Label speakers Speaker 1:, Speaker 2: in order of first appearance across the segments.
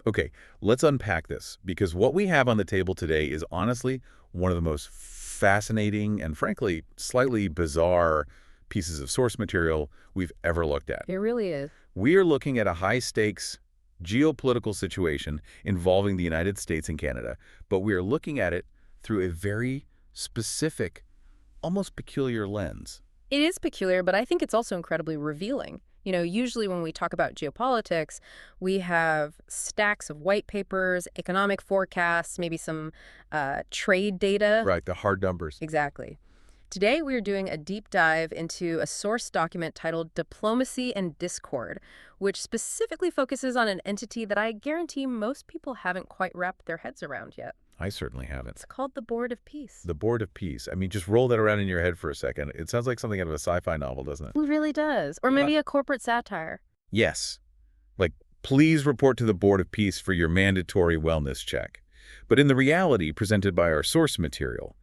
Speaker 1: Okay, let's unpack this, because what we have on the table today is honestly one of the most fascinating and frankly slightly bizarre pieces of source material we've ever looked at.
Speaker 2: It really is.
Speaker 1: We are looking at a high-stakes geopolitical situation involving the United States and Canada, but we are looking at it through a very specific, almost peculiar lens.
Speaker 2: It is peculiar, but I think it's also incredibly revealing. Usually when we talk about geopolitics, we have stacks of white papers, economic forecasts, maybe some trade data.
Speaker 1: Right, the hard numbers.
Speaker 2: Exactly. Today, we're doing a deep dive into a source document titled Diplomacy and Discord, which specifically focuses on an entity that I guarantee most people haven't quite wrapped their heads around yet.
Speaker 1: I certainly haven't.
Speaker 2: It's called the Board of Peace.
Speaker 1: The Board of Peace. I mean, just roll that around in your head for a second. It sounds like something out of a sci-fi novel, doesn't it?
Speaker 2: It really does. Or maybe a corporate satire.
Speaker 1: Yes. Like, please report to the Board of Peace for your mandatory wellness check. But in the reality presented by our source material,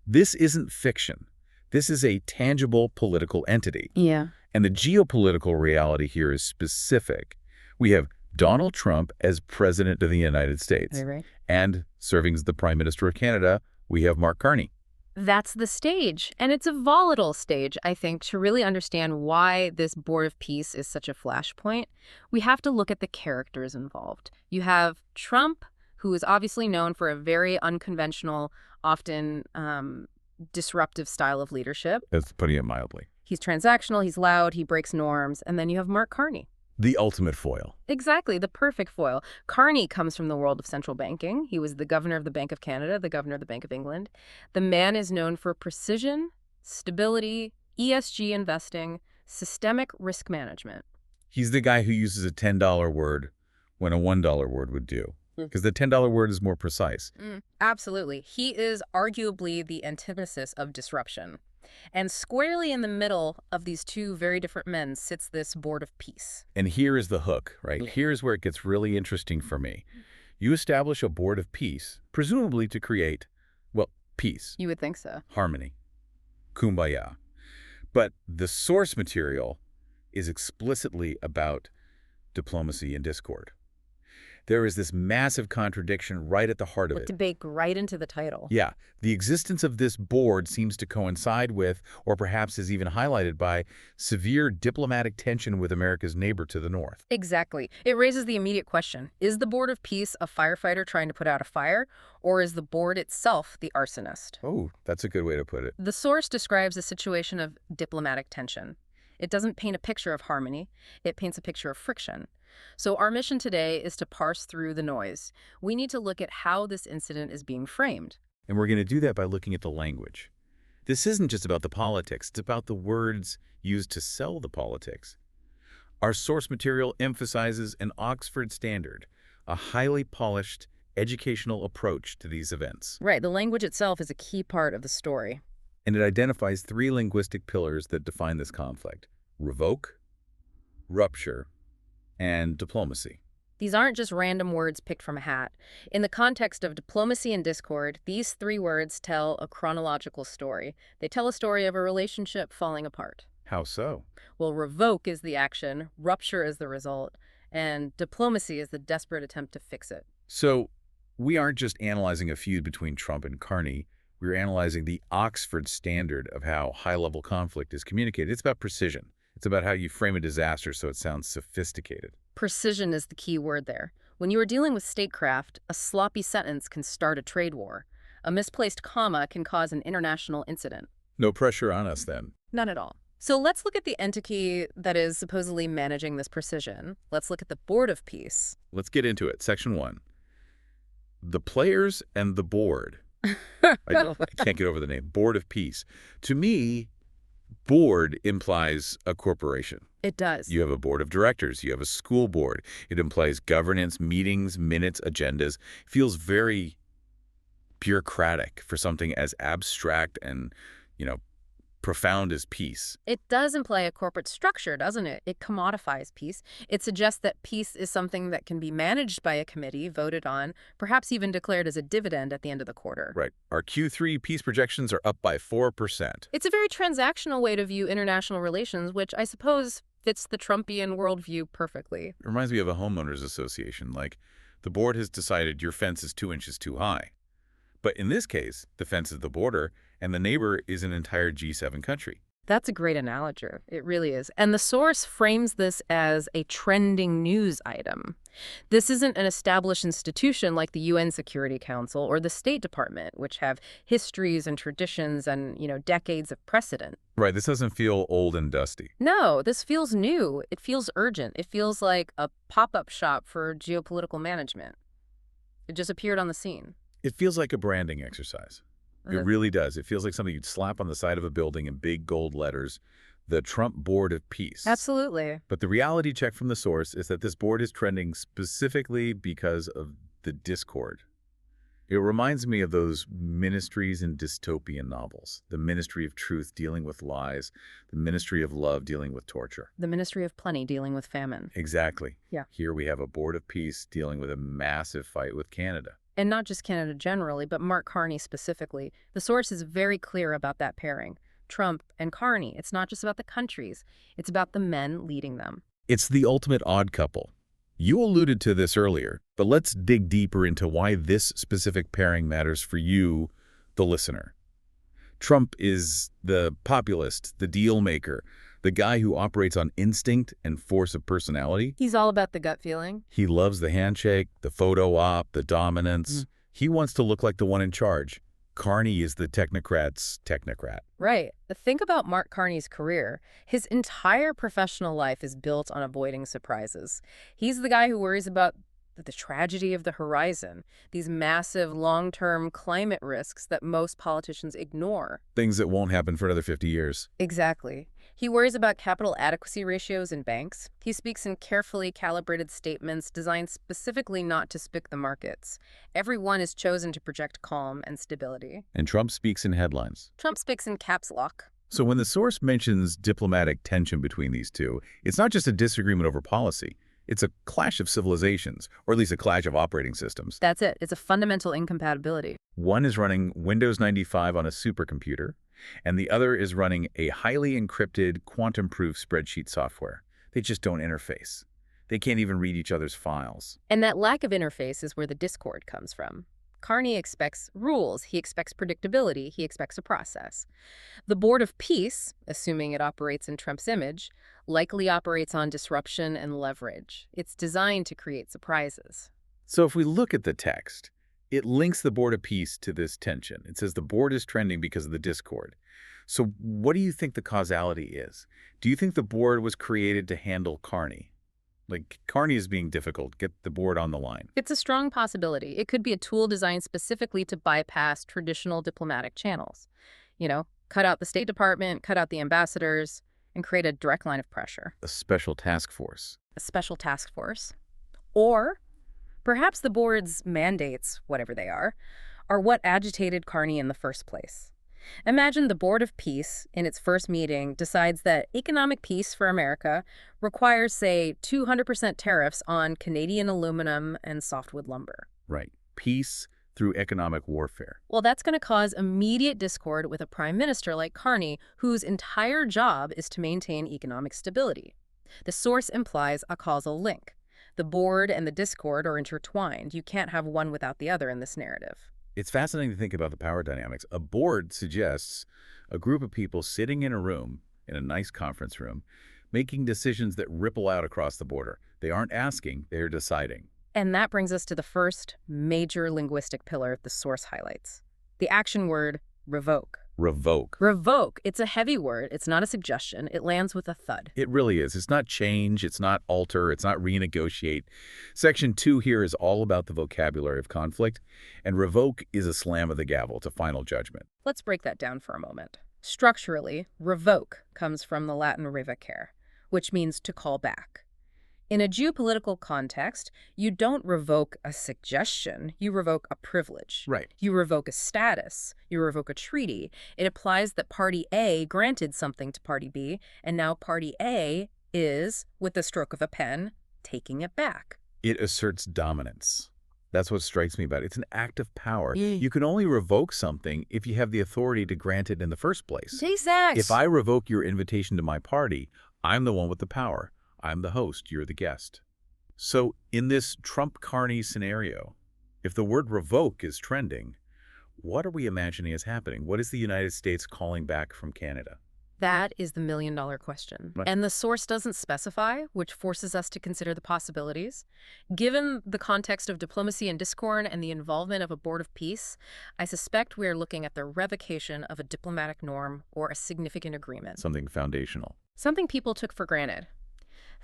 Speaker 1: this isn't fiction. This is a tangible political entity.
Speaker 2: Yeah.
Speaker 1: And the geopolitical reality here is specific. We have Donald Trump as President of the United States.
Speaker 2: Right.
Speaker 1: And serving as the Prime Minister of Canada, we have Mark Carney.
Speaker 2: That's the stage. And it's a volatile stage, I think, to really understand why this Board of Peace is such a flashpoint. We have to look at the characters involved. You have Trump, who is obviously known for a very unconventional, often disruptive style of leadership.
Speaker 1: That's putting it mildly.
Speaker 2: He's transactional, he's loud, he breaks norms. And then you have Mark Carney.
Speaker 1: The ultimate foil.
Speaker 2: Exactly, the perfect foil. Carney comes from the world of central banking. He was the governor of the Bank of Canada, the governor of the Bank of England. The man is known for precision, stability, ESG investing, systemic risk management.
Speaker 1: He's the guy who uses a $10 word when a $1 word would do. Because the $10 word is more precise.
Speaker 2: Absolutely. He is arguably the antithesis of disruption. And squarely in the middle of these two very different men sits this Board of Peace.
Speaker 1: And here is the hook, right? Here's where it gets really interesting for me. You establish a Board of Peace, presumably to create, well, peace.
Speaker 2: You would think so.
Speaker 1: Harmony. Kumbaya. But the source material is explicitly about diplomacy and discord. There is this massive contradiction right at the heart of it.
Speaker 2: To bake right into the title.
Speaker 1: Yeah. The existence of this board seems to coincide with, or perhaps is even highlighted by, severe diplomatic tension with America's neighbor to the north.
Speaker 2: Exactly. It raises the immediate question, is the Board of Peace a firefighter trying to put out a fire, or is the board itself the arsonist?
Speaker 1: Oh, that's a good way to put it.
Speaker 2: The source describes a situation of diplomatic tension. It doesn't paint a picture of harmony. It paints a picture of friction. So our mission today is to parse through the noise. We need to look at how this incident is being framed.
Speaker 1: And we're going to do that by looking at the language. This isn't just about the politics. It's about the words used to sell the politics. Our source material emphasizes an Oxford standard, a highly polished educational approach to these events.
Speaker 2: Right. The language itself is a key part of the story.
Speaker 1: And it identifies three linguistic pillars that define this conflict: revoke, rupture, and diplomacy.
Speaker 2: These aren't just random words picked from a hat. In the context of diplomacy and discord, these three words tell a chronological story. They tell a story of a relationship falling apart.
Speaker 1: How so?
Speaker 2: Well, revoke is the action, rupture is the result, and diplomacy is the desperate attempt to fix it.
Speaker 1: So we aren't just analyzing a feud between Trump and Carney. We're analyzing the Oxford standard of how high-level conflict is communicated. It's about precision. It's about how you frame a disaster so it sounds sophisticated.
Speaker 2: Precision is the key word there. When you are dealing with statecraft, a sloppy sentence can start a trade war. A misplaced comma can cause an international incident.
Speaker 1: No pressure on us then.
Speaker 2: None at all. So let's look at the entity that is supposedly managing this precision. Let's look at the Board of Peace.
Speaker 1: Let's get into it. Section 1. The players and the board. I can't get over the name. Board of Peace. To me, board implies a corporation.
Speaker 2: It does.
Speaker 1: You have a board of directors. You have a school board. It implies governance, meetings, minutes, agendas. It feels very bureaucratic for something as abstract and, profound as peace.
Speaker 2: It does imply a corporate structure, doesn't it? It commodifies peace. It suggests that peace is something that can be managed by a committee, voted on, perhaps even declared as a dividend at the end of the quarter.
Speaker 1: Right. Our Q3 peace projections are up by 4%.
Speaker 2: It's a very transactional way to view international relations, which I suppose fits the Trumpian worldview perfectly.
Speaker 1: It reminds me of a homeowners association. Like, The board has decided your fence is 2 inches too high. But in this case, the fence is the border, and the neighbor is an entire G7 country.
Speaker 2: That's a great analogy. It really is. And the source frames this as a trending news item. This isn't an established institution like the UN Security Council or the State Department, which have histories and traditions and, decades of precedent.
Speaker 1: Right, this doesn't feel old and dusty.
Speaker 2: No, this feels new. It feels urgent. It feels like a pop-up shop for geopolitical management. It just appeared on the scene.
Speaker 1: It feels like a branding exercise. It really does. It feels like something you'd slap on the side of a building in big gold letters, the Trump Board of Peace.
Speaker 2: Absolutely.
Speaker 1: But the reality check from the source is that this board is trending specifically because of the discord. It reminds me of those ministries in dystopian novels, the Ministry of Truth dealing with lies, the Ministry of Love dealing with torture.
Speaker 2: The Ministry of Plenty dealing with famine.
Speaker 1: Exactly.
Speaker 2: Yeah.
Speaker 1: Here we have a Board of Peace dealing with a massive fight with Canada.
Speaker 2: And not just Canada generally, but Mark Carney specifically. The source is very clear about that pairing. Trump and Carney. It's not just about the countries. It's about the men leading them.
Speaker 1: It's the ultimate odd couple. You alluded to this earlier, but let's dig deeper into why this specific pairing matters for you, the listener. Trump is the populist, the deal maker, the guy who operates on instinct and force of personality.
Speaker 2: He's all about the gut feeling.
Speaker 1: He loves the handshake, the photo op, the dominance. He wants to look like the one in charge. Carney is the technocrat's technocrat.
Speaker 2: Right. Think about Mark Carney's career. His entire professional life is built on avoiding surprises. He's the guy who worries about the tragedy of the horizon, these massive long-term climate risks that most politicians ignore.
Speaker 1: Things that won't happen for another 50 years.
Speaker 2: Exactly. He worries about capital adequacy ratios in banks. He speaks in carefully calibrated statements designed specifically not to spook the markets. Every one is chosen to project calm and stability.
Speaker 1: And Trump speaks in headlines.
Speaker 2: Trump speaks in caps lock.
Speaker 1: So when the source mentions diplomatic tension between these two, it's not just a disagreement over policy. It's a clash of civilizations, or at least a clash of operating systems.
Speaker 2: That's it. It's a fundamental incompatibility.
Speaker 1: One is running Windows 95 on a supercomputer, and the other is running a highly encrypted, quantum-proof spreadsheet software. They just don't interface. They can't even read each other's files.
Speaker 2: And that lack of interface is where the discord comes from. Carney expects rules, he expects predictability, he expects a process. The Board of Peace, assuming it operates in Trump's image, likely operates on disruption and leverage. It's designed to create surprises.
Speaker 1: So if we look at the text, it links the Board of Peace to this tension. It says the board is trending because of the discord. So what do you think the causality is? Do you think the board was created to handle Carney? Like, Carney is being difficult. Get the board on the line.
Speaker 2: It's a strong possibility. It could be a tool designed specifically to bypass traditional diplomatic channels. Cut out the State Department, cut out the ambassadors, and create a direct line of pressure.
Speaker 1: A special task force.
Speaker 2: A special task force. Or perhaps the board's mandates, whatever they are what agitated Carney in the first place. Imagine the Board of Peace, in its first meeting, decides that economic peace for America requires, say, 200% tariffs on Canadian aluminum and softwood lumber.
Speaker 1: Right. Peace through economic warfare.
Speaker 2: Well, that's going to cause immediate discord with a prime minister like Carney, whose entire job is to maintain economic stability. The source implies a causal link. The board and the discord are intertwined. You can't have one without the other in this narrative.
Speaker 1: It's fascinating to think about the power dynamics. A board suggests a group of people sitting in a room, in a nice conference room, making decisions that ripple out across the border. They aren't asking, they're deciding.
Speaker 2: And that brings us to the first major linguistic pillar the source highlights. The action word, revoke.
Speaker 1: Revoke.
Speaker 2: Revoke. It's a heavy word. It's not a suggestion. It lands with a thud.
Speaker 1: It really is. It's not change. It's not alter. It's not renegotiate. Section 2 here is all about the vocabulary of conflict, and revoke is a slam of the gavel. It's a final judgment.
Speaker 2: Let's break that down for a moment. Structurally, revoke comes from the Latin revocare, which means to call back. In a geopolitical context, you don't revoke a suggestion, you revoke a privilege.
Speaker 1: Right.
Speaker 2: You revoke a status, you revoke a treaty. It implies that Party A granted something to Party B, and now Party A is, with the stroke of a pen, taking it back.
Speaker 1: It asserts dominance. That's what strikes me about it. It's an act of power. You can only revoke something if you have the authority to grant it in the first place.
Speaker 2: Exactly.
Speaker 1: If I revoke your invitation to my party, I'm the one with the power. I'm the host, you're the guest. So in this Trump-Carney scenario, if the word revoke is trending, what are we imagining is happening? What is the United States calling back from Canada?
Speaker 2: That is the million-dollar question.
Speaker 1: Right.
Speaker 2: And the source doesn't specify, which forces us to consider the possibilities. Given the context of diplomacy and discord and the involvement of a board of peace, I suspect we are looking at the revocation of a diplomatic norm or a significant agreement.
Speaker 1: Something foundational.
Speaker 2: Something people took for granted.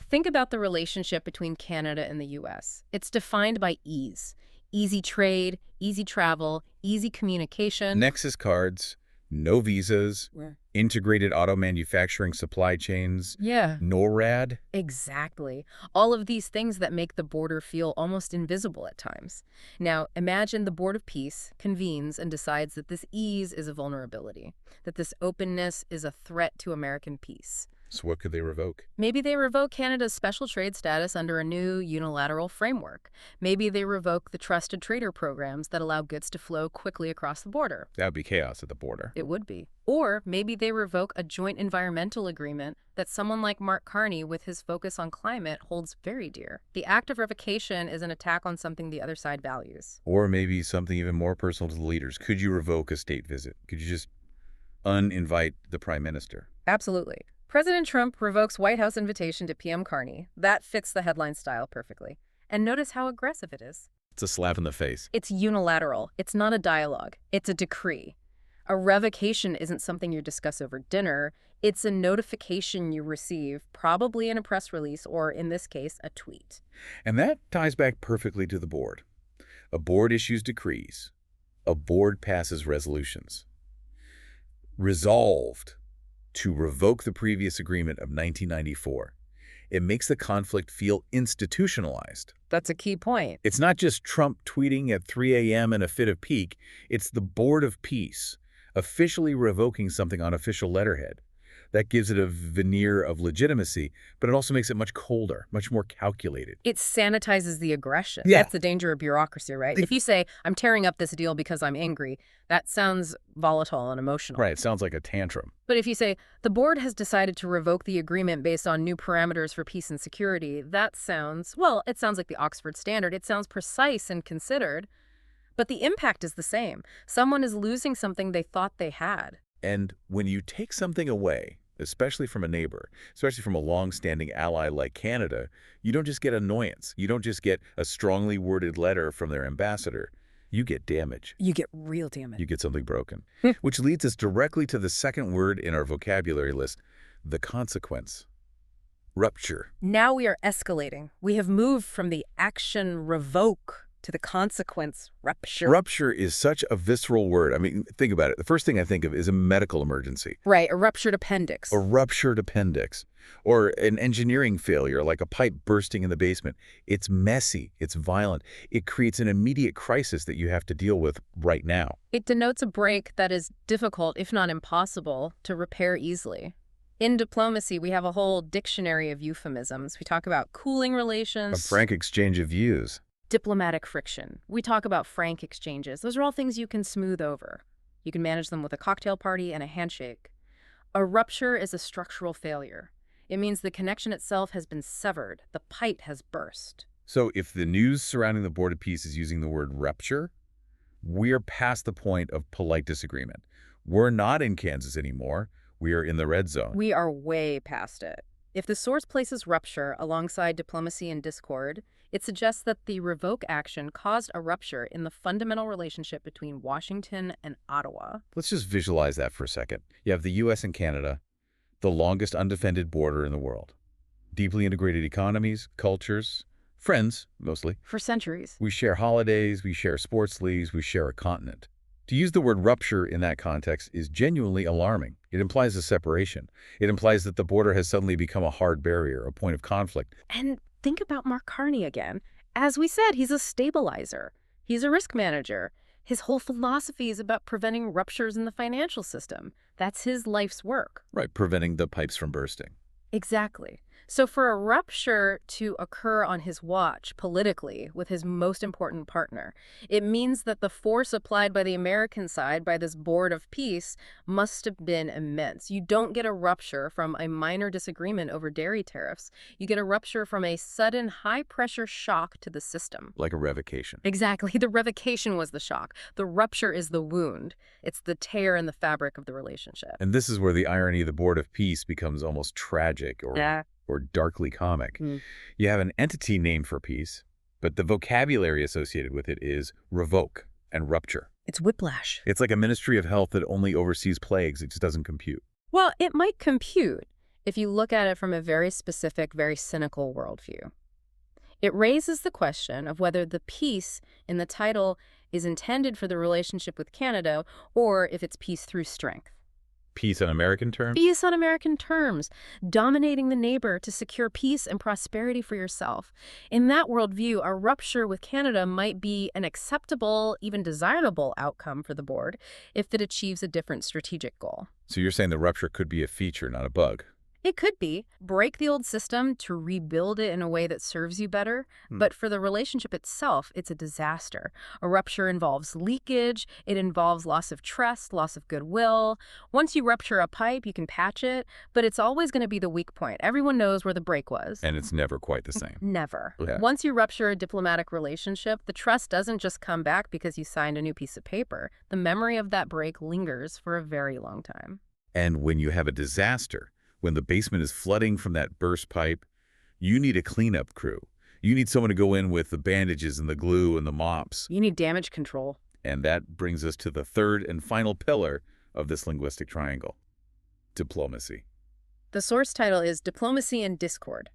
Speaker 2: Think about the relationship between Canada and the U.S. It's defined by ease. Easy trade, easy travel, easy communication.
Speaker 1: Nexus cards, no visas, integrated auto manufacturing supply chains,
Speaker 2: Yeah.
Speaker 1: NORAD.
Speaker 2: Exactly. All of these things that make the border feel almost invisible at times. Now, imagine the Board of Peace convenes and decides that this ease is a vulnerability, that this openness is a threat to American peace.
Speaker 1: So what could they revoke?
Speaker 2: Maybe they revoke Canada's special trade status under a new unilateral framework. Maybe they revoke the trusted trader programs that allow goods to flow quickly across the border.
Speaker 1: That would be chaos at the border.
Speaker 2: It would be. Or maybe they revoke a joint environmental agreement that someone like Mark Carney, with his focus on climate, holds very dear. The act of revocation is an attack on something the other side values.
Speaker 1: Or maybe something even more personal to the leaders. Could you revoke a state visit? Could you just uninvite the prime minister?
Speaker 2: Absolutely. President Trump revokes White House invitation to PM Carney. That fits the headline style perfectly. And notice how aggressive it is.
Speaker 1: It's a slap in the face.
Speaker 2: It's unilateral. It's not a dialogue. It's a decree. A revocation isn't something you discuss over dinner. It's a notification you receive, probably in a press release or, in this case, a tweet.
Speaker 1: And that ties back perfectly to the board. A board issues decrees. A board passes resolutions. Resolved to revoke the previous agreement of 1994. It makes the conflict feel institutionalized.
Speaker 2: That's a key point.
Speaker 1: It's not just Trump tweeting at 3 a.m. in a fit of pique. It's the Board of Peace officially revoking something on official letterhead. That gives it a veneer of legitimacy, but it also makes it much colder, much more calculated.
Speaker 2: It sanitizes the aggression.
Speaker 1: Yeah.
Speaker 2: That's the danger of bureaucracy, right? If you say, I'm tearing up this deal because I'm angry, that sounds volatile and emotional.
Speaker 1: Right, it sounds like a tantrum.
Speaker 2: But if you say, the board has decided to revoke the agreement based on new parameters for peace and security, that sounds, well, it sounds like the Oxford Standard. It sounds precise and considered, but the impact is the same. Someone is losing something they thought they had.
Speaker 1: And when you take something away, especially from a neighbor, especially from a long-standing ally like Canada, you don't just get annoyance. You don't just get a strongly worded letter from their ambassador. You get damage.
Speaker 2: You get real damage.
Speaker 1: You get something broken. Which leads us directly to the second word in our vocabulary list, the consequence. Rupture.
Speaker 2: Now we are escalating. We have moved from the action revoke to the consequence rupture.
Speaker 1: Rupture is such a visceral word. I mean, think about it. The first thing I think of is a medical emergency.
Speaker 2: Right, a ruptured appendix.
Speaker 1: A ruptured appendix. Or an engineering failure, like a pipe bursting in the basement. It's messy. It's violent. It creates an immediate crisis that you have to deal with right now.
Speaker 2: It denotes a break that is difficult, if not impossible, to repair easily. In diplomacy, we have a whole dictionary of euphemisms. We talk about cooling relations.
Speaker 1: A frank exchange of views.
Speaker 2: Diplomatic friction. We talk about frank exchanges. Those are all things you can smooth over. You can manage them with a cocktail party and a handshake. A rupture is a structural failure. It means the connection itself has been severed. The pipe has burst.
Speaker 1: So if the news surrounding the Board of Peace is using the word rupture, we're past the point of polite disagreement. We're not in Kansas anymore. We are in the red zone.
Speaker 2: We are way past it. If the source places rupture alongside diplomacy and discord, it suggests that the revoke action caused a rupture in the fundamental relationship between Washington and Ottawa.
Speaker 1: Let's just visualize that for a second. You have the U.S. and Canada, the longest undefended border in the world. Deeply integrated economies, cultures, friends, mostly.
Speaker 2: For centuries.
Speaker 1: We share holidays, we share sports leagues, we share a continent. To use the word rupture in that context is genuinely alarming. It implies a separation. It implies that the border has suddenly become a hard barrier, a point of conflict.
Speaker 2: And think about Mark Carney again. As we said, he's a stabilizer. He's a risk manager. His whole philosophy is about preventing ruptures in the financial system. That's his life's work.
Speaker 1: Right, preventing the pipes from bursting.
Speaker 2: Exactly. So for a rupture to occur on his watch politically with his most important partner, it means that the force applied by the American side by this board of peace must have been immense. You don't get a rupture from a minor disagreement over dairy tariffs. You get a rupture from a sudden high-pressure shock to the system.
Speaker 1: Like a revocation.
Speaker 2: Exactly. The revocation was the shock. The rupture is the wound. It's the tear in the fabric of the relationship.
Speaker 1: And this is where the irony of the Board of Peace becomes almost tragic or darkly comic. You have an entity named for peace, but the vocabulary associated with it is revoke and rupture.
Speaker 2: It's whiplash.
Speaker 1: It's like a Ministry of Health that only oversees plagues. It just doesn't compute.
Speaker 2: Well, it might compute if you look at it from a very specific, very cynical worldview. It raises the question of whether the peace in the title is intended for the relationship with Canada or if it's peace through strength.
Speaker 1: Peace on American terms?
Speaker 2: Peace on American terms, dominating the neighbor to secure peace and prosperity for yourself. In that worldview, a rupture with Canada might be an acceptable, even desirable outcome for the board if it achieves a different strategic goal.
Speaker 1: So you're saying the rupture could be a feature, not a bug?
Speaker 2: It could be. Break the old system to rebuild it in a way that serves you better. But for the relationship itself, it's a disaster. A rupture involves leakage. It involves loss of trust, loss of goodwill. Once you rupture a pipe, you can patch it, but it's always going to be the weak point. Everyone knows where the break was.
Speaker 1: And it's never quite the same.
Speaker 2: Never.
Speaker 1: Yeah.
Speaker 2: Once you rupture a diplomatic relationship, the trust doesn't just come back because you signed a new piece of paper. The memory of that break lingers for a very long time.
Speaker 1: And when you have a disaster, when the basement is flooding from that burst pipe, you need a cleanup crew. You need someone to go in with the bandages and the glue and the mops.
Speaker 2: You need damage control.
Speaker 1: And that brings us to the third and final pillar of this linguistic triangle: diplomacy.
Speaker 2: The source title is Diplomacy and Discord.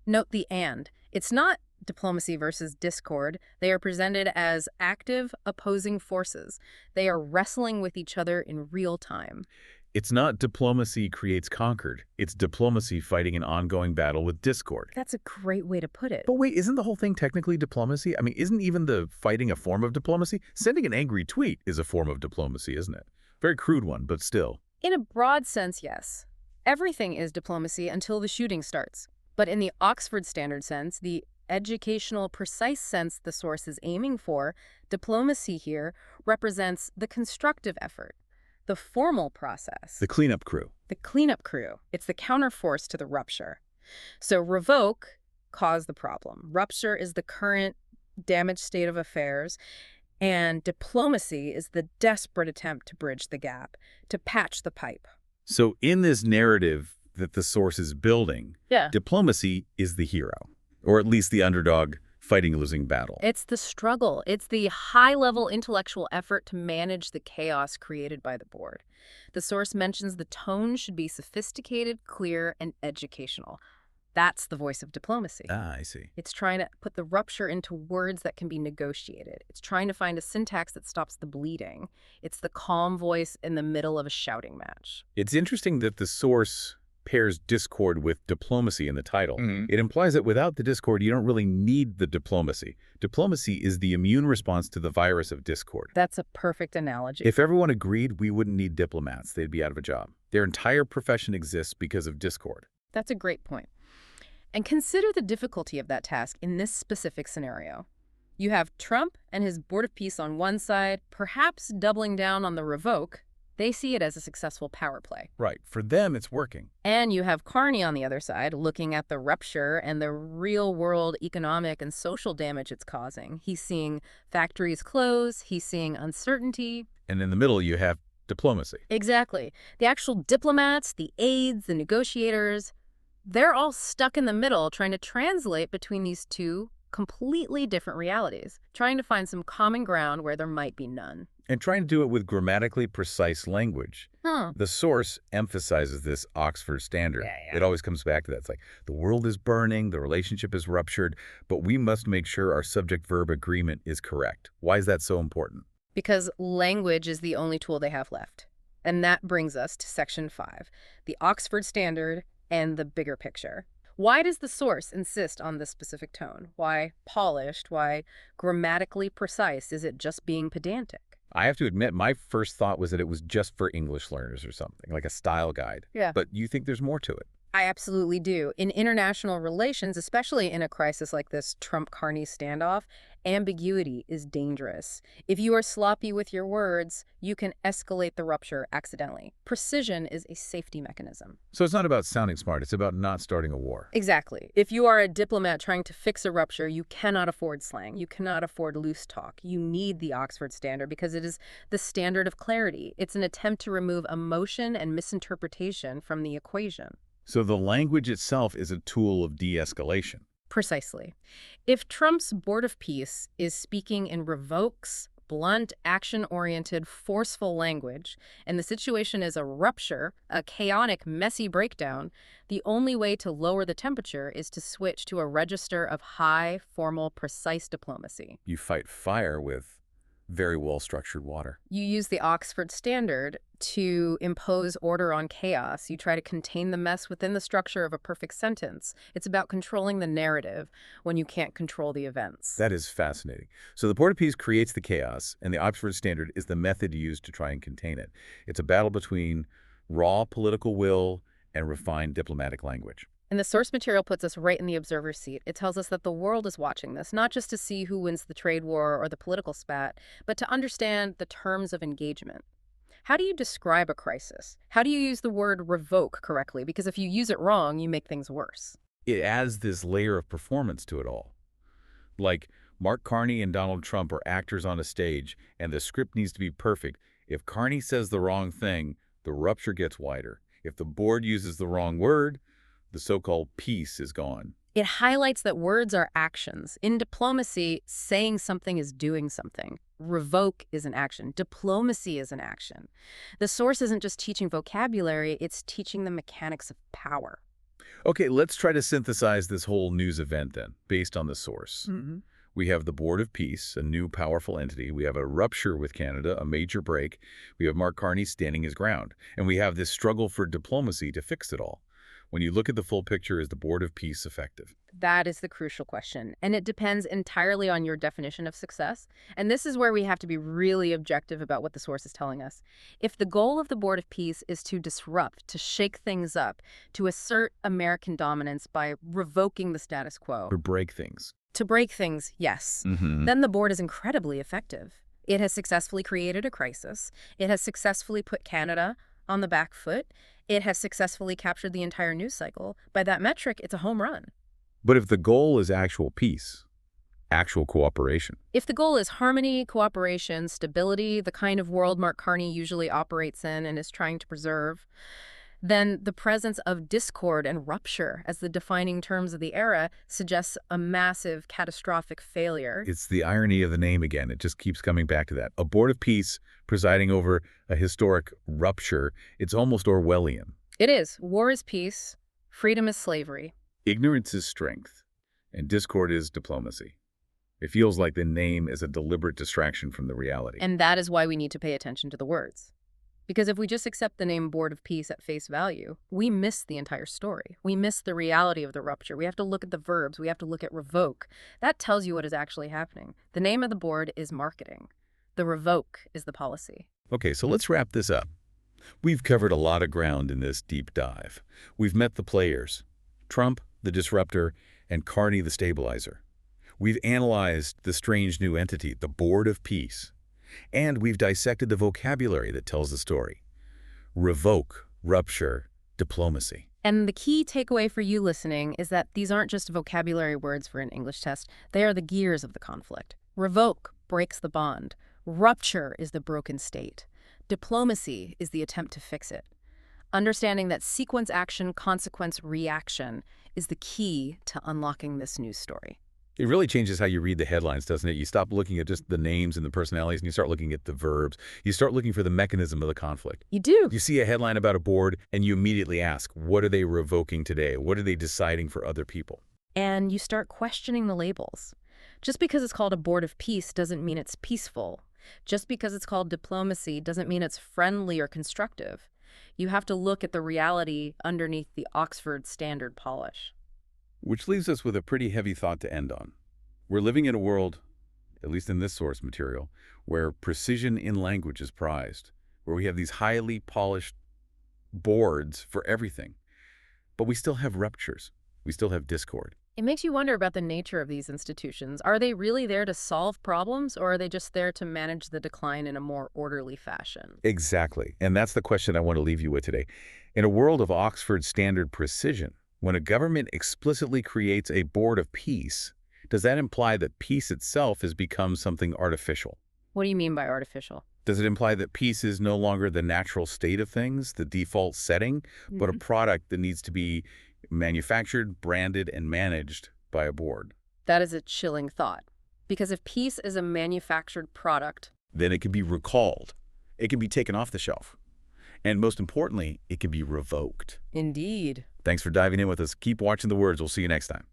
Speaker 2: Note the and. It's not diplomacy versus discord. They are presented as active, opposing forces. They are wrestling with each other in real time.
Speaker 1: It's not diplomacy creates conquered. It's diplomacy fighting an ongoing battle with discord.
Speaker 2: That's a great way to put it.
Speaker 1: But wait, isn't the whole thing technically diplomacy? I mean, isn't even the fighting a form of diplomacy? Sending an angry tweet is a form of diplomacy, isn't it? Very crude one, but still.
Speaker 2: In a broad sense, yes. Everything is diplomacy until the shooting starts. But in the Oxford Standard sense, the educational, precise sense the source is aiming for, diplomacy here represents the constructive effort. The formal process.
Speaker 1: The cleanup crew.
Speaker 2: The cleanup crew. It's the counterforce to the rupture. So revoke caused the problem. Rupture is the current damaged state of affairs. And diplomacy is the desperate attempt to bridge the gap, to patch the pipe.
Speaker 1: So in this narrative that the source is building, diplomacy is the hero, or at least the underdog fighting a losing battle.
Speaker 2: It's the struggle. It's the high-level intellectual effort to manage the chaos created by the board. The source mentions the tone should be sophisticated, clear, and educational. That's the voice of diplomacy.
Speaker 1: Ah, I see.
Speaker 2: It's trying to put the rupture into words that can be negotiated. It's trying to find a syntax that stops the bleeding. It's the calm voice in the middle of a shouting match.
Speaker 1: It's interesting that the source pairs discord with diplomacy in the title. It implies that without the discord, you don't really need the diplomacy. Diplomacy is the immune response to the virus of discord.
Speaker 2: That's a perfect analogy.
Speaker 1: If everyone agreed, we wouldn't need diplomats. They'd be out of a job. Their entire profession exists because of discord.
Speaker 2: That's a great point. And consider the difficulty of that task in this specific scenario. You have Trump and his Board of Peace on one side, perhaps doubling down on the revoke. They see it as a successful power play.
Speaker 1: Right. For them, it's working.
Speaker 2: And you have Carney on the other side, looking at the rupture and the real-world economic and social damage it's causing. He's seeing factories close. He's seeing uncertainty.
Speaker 1: And in the middle, you have diplomacy.
Speaker 2: Exactly. The actual diplomats, the aides, the negotiators, they're all stuck in the middle trying to translate between these two completely different realities, trying to find some common ground where there might be none.
Speaker 1: And trying to do it with grammatically precise language. The source emphasizes this Oxford Standard. It always comes back to that. It's like, the world is burning, the relationship is ruptured, but we must make sure our subject-verb agreement is correct. Why is that so important?
Speaker 2: Because language is the only tool they have left. And that brings us to Section 5, the Oxford Standard and the bigger picture. Why does the source insist on this specific tone? Why polished? Why grammatically precise? Is it just being pedantic?
Speaker 1: I have to admit, my first thought was that it was just for English learners or something, like a style guide.
Speaker 2: Yeah.
Speaker 1: But you think there's more to it?
Speaker 2: I absolutely do. In international relations, especially in a crisis like this Trump-Carney standoff, ambiguity is dangerous. If you are sloppy with your words, you can escalate the rupture accidentally. Precision is a safety mechanism.
Speaker 1: So it's not about sounding smart, it's about not starting a war.
Speaker 2: Exactly. If you are a diplomat trying to fix a rupture, you cannot afford slang. You cannot afford loose talk. You need the Oxford Standard because it is the standard of clarity. It's an attempt to remove emotion and misinterpretation from the equation.
Speaker 1: So the language itself is a tool of de-escalation.
Speaker 2: Precisely. If Trump's Board of Peace is speaking in revokes, blunt, action-oriented, forceful language, and the situation is a rupture, a chaotic, messy breakdown, the only way to lower the temperature is to switch to a register of high, formal, precise diplomacy.
Speaker 1: You fight fire with very well-structured water.
Speaker 2: You use the Oxford Standard to impose order on chaos. You try to contain the mess within the structure of a perfect sentence. It's about controlling the narrative when you can't control the events.
Speaker 1: That is fascinating. So the Board of Peace creates the chaos, and the Oxford Standard is the method used to try and contain it. It's a battle between raw political will and refined diplomatic language.
Speaker 2: And the source material puts us right in the observer's seat. It tells us that the world is watching this, not just to see who wins the trade war or the political spat, but to understand the terms of engagement. How do you describe a crisis? How do you use the word revoke correctly? Because if you use it wrong, you make things worse.
Speaker 1: It adds this layer of performance to it all. Like, Mark Carney and Donald Trump are actors on a stage, and the script needs to be perfect. If Carney says the wrong thing, the rupture gets wider. If the board uses the wrong word, the so-called peace is gone.
Speaker 2: It highlights that words are actions. In diplomacy, saying something is doing something. Revoke is an action. Diplomacy is an action. The source isn't just teaching vocabulary, it's teaching the mechanics of power.
Speaker 1: Okay, let's try to synthesize this whole news event then, based on the source. We have the Board of Peace, a new powerful entity. We have a rupture with Canada, a major break. We have Mark Carney standing his ground. And we have this struggle for diplomacy to fix it all. When you look at the full picture, is the Board of Peace effective?
Speaker 2: That is the crucial question, and it depends entirely on your definition of success. And this is where we have to be really objective about what the source is telling us. If the goal of the Board of Peace is to disrupt, to shake things up, to assert American dominance by revoking the status quo.
Speaker 1: Or break things?
Speaker 2: To break things, yes. Then the board is incredibly effective. It has successfully created a crisis. It has successfully put Canada on the back foot. It has successfully captured the entire news cycle. By that metric, it's a home run.
Speaker 1: But if the goal is actual peace, actual cooperation.
Speaker 2: If the goal is harmony, cooperation, stability, the kind of world Mark Carney usually operates in and is trying to preserve, then the presence of discord and rupture as the defining terms of the era suggests a massive, catastrophic failure.
Speaker 1: It's the irony of the name again. It just keeps coming back to that. A Board of Peace presiding over a historic rupture. It's almost Orwellian.
Speaker 2: It is. War is peace. Freedom is slavery.
Speaker 1: Ignorance is strength, and discord is diplomacy. It feels like the name is a deliberate distraction from the reality.
Speaker 2: And that is why we need to pay attention to the words. Because if we just accept the name Board of Peace at face value, we miss the entire story. We miss the reality of the rupture. We have to look at the verbs. We have to look at revoke. That tells you what is actually happening. The name of the board is marketing. The revoke is the policy.
Speaker 1: Okay, so let's wrap this up. We've covered a lot of ground in this deep dive. We've met the players, Trump, the disruptor, and Carney, the stabilizer. We've analyzed the strange new entity, the Board of Peace. And we've dissected the vocabulary that tells the story. Revoke, rupture, diplomacy.
Speaker 2: And the key takeaway for you listening is that these aren't just vocabulary words for an English test. They are the gears of the conflict. Revoke breaks the bond. Rupture is the broken state. Diplomacy is the attempt to fix it. Understanding that sequence action, consequence, reaction is the key to unlocking this news story.
Speaker 1: It really changes how you read the headlines, doesn't it? You stop looking at just the names and the personalities, and you start looking at the verbs. You start looking for the mechanism of the conflict.
Speaker 2: You do.
Speaker 1: You see a headline about a board, and you immediately ask, what are they revoking today? What are they deciding for other people?
Speaker 2: And you start questioning the labels. Just because it's called a Board of Peace doesn't mean it's peaceful. Just because it's called diplomacy doesn't mean it's friendly or constructive. You have to look at the reality underneath the Oxford Standard polish.
Speaker 1: Which leaves us with a pretty heavy thought to end on. We're living in a world, at least in this source material, where precision in language is prized, where we have these highly polished boards for everything. But we still have ruptures. We still have discord.
Speaker 2: It makes you wonder about the nature of these institutions. Are they really there to solve problems, or are they just there to manage the decline in a more orderly fashion?
Speaker 1: Exactly. And that's the question I want to leave you with today. In a world of Oxford standard precision, when a government explicitly creates a board of peace, does that imply that peace itself has become something artificial?
Speaker 2: What do you mean by artificial?
Speaker 1: Does it imply that peace is no longer the natural state of things, the default setting, but a product that needs to be manufactured, branded, and managed by a board?
Speaker 2: That is a chilling thought. Because if peace is a manufactured product,
Speaker 1: Then it can be recalled. It can be taken off the shelf. And most importantly, it can be revoked.
Speaker 2: indeed.
Speaker 1: Thanks for diving in with us. Keep watching the words. We'll see you next time.